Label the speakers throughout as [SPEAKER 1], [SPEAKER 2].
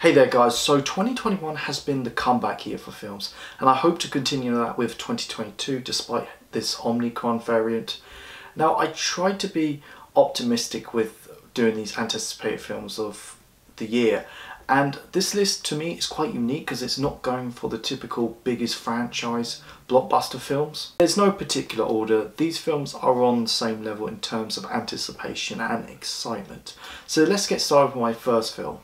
[SPEAKER 1] Hey there guys, so 2021 has been the comeback year for films and I hope to continue that with 2022 despite this Omicron variant. Now I tried to be optimistic with doing these anticipated films of the year, and this list to me is quite unique because it's not going for the typical biggest franchise blockbuster films. There's no particular order, these films are on the same level in terms of anticipation and excitement. So let's get started with my first film.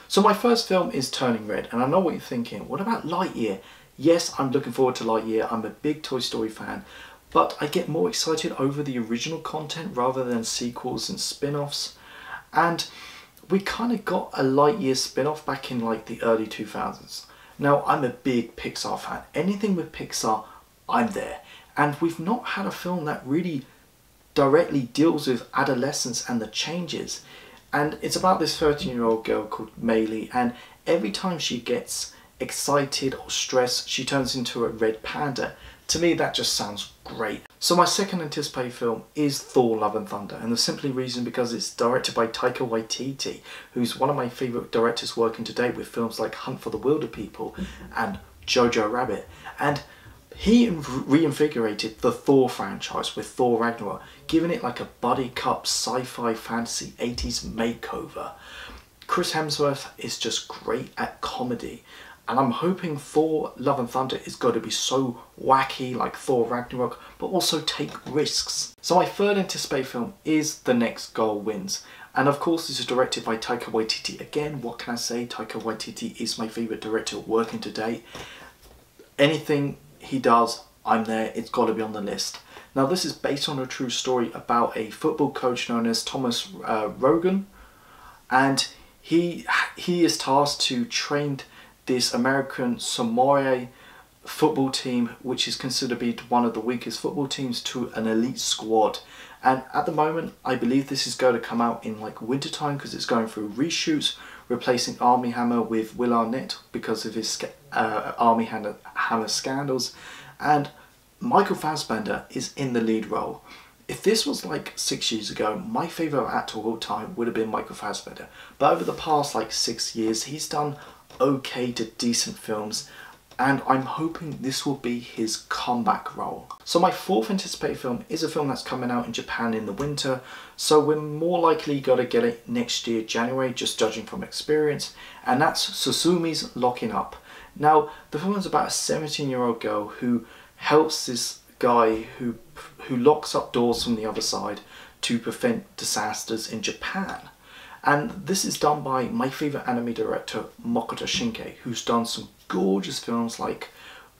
[SPEAKER 1] So my first film is Turning Red, and I know what you're thinking, what about Lightyear? Yes, I'm looking forward to Lightyear, I'm a big Toy Story fan, but I get more excited over the original content rather than sequels and spin-offs. And we kind of got a Lightyear spin-off back in like the early 2000s. Now I'm a big Pixar fan, anything with Pixar, I'm there. And we've not had a film that really directly deals with adolescence and the changes. And it's about this 13-year-old girl called Maylee, and every time she gets excited or stressed, she turns into a red panda. To me, that just sounds great. So my second anticipated film is Thor: Love and Thunder, and the simply reason because it's directed by Taika Waititi, who's one of my favourite directors working to date with films like Hunt for the Wilder People and Jojo Rabbit. And he reinvigorated the Thor franchise with Thor Ragnarok, giving it like a buddy cop sci-fi fantasy 80s makeover. Chris Hemsworth is just great at comedy, and I'm hoping Thor: Love and Thunder is going to be so wacky like Thor Ragnarok, but also take risks. So my third anticipated film is The Next Goal Wins, and of course this is directed by Taika Waititi. Again, what can I say, Taika Waititi is my favourite director working to date. Anything he does, I'm there, it's got to be on the list. Now this is based on a true story about a football coach known as Thomas Rogan, and he is tasked to train this American Samoa football team, which is considered to be one of the weakest football teams, to an elite squad. And at the moment I believe this is going to come out in like winter time because it's going through reshoots, replacing Armie Hammer with Will Arnett because of his Armie Hammer scandals, and Michael Fassbender is in the lead role. If this was like 6 years ago, my favourite actor of all time would have been Michael Fassbender, but over the past like 6 years he's done okay to decent films, and I'm hoping this will be his comeback role. So my fourth anticipated film is a film that's coming out in Japan in the winter, so we're more likely going to get it next year, January, just judging from experience, and that's Suzumis Locking Up. Now, the film is about a 17-year-old girl who helps this guy who locks up doors from the other side to prevent disasters in Japan. And this is done by my favourite anime director, Makoto Shinkai, who's done some gorgeous films like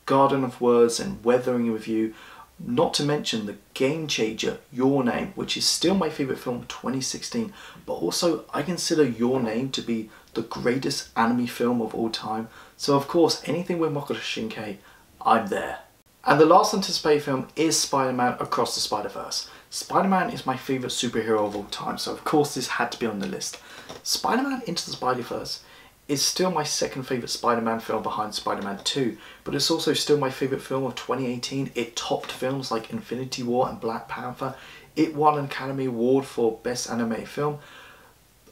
[SPEAKER 1] Garden of Words and Weathering with You, not to mention the game changer Your Name, which is still my favourite film of 2016, but also I consider Your Name to be the greatest anime film of all time. So of course, anything with Makoto Shinkai, I'm there. And the last anticipated film is Spider-Man Across the Spiderverse. Spider-Man is my favourite superhero of all time, so of course this had to be on the list. Spider-Man Into the Spiderverse is still my second favourite Spider-Man film behind Spider-Man 2, but it's also still my favourite film of 2018. It topped films like Infinity War and Black Panther. It won an Academy Award for Best Animated Film.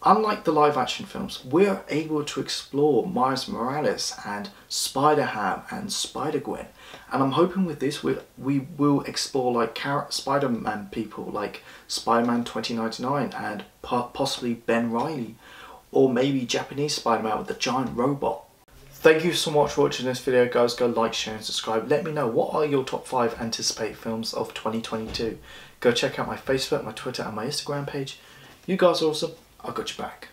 [SPEAKER 1] Unlike the live action films, we're able to explore Miles Morales and Spider-Ham and Spider-Gwen. And I'm hoping with this we will explore like Spider-Man people like Spider-Man 2099 and possibly Ben Reilly, or maybe Japanese Spider-Man with the giant robot. Thank you so much for watching this video guys. Go like, share and subscribe. Let me know what are your top 5 anticipated films of 2022. Go check out my Facebook, my Twitter and my Instagram page. You guys are awesome. I got your back.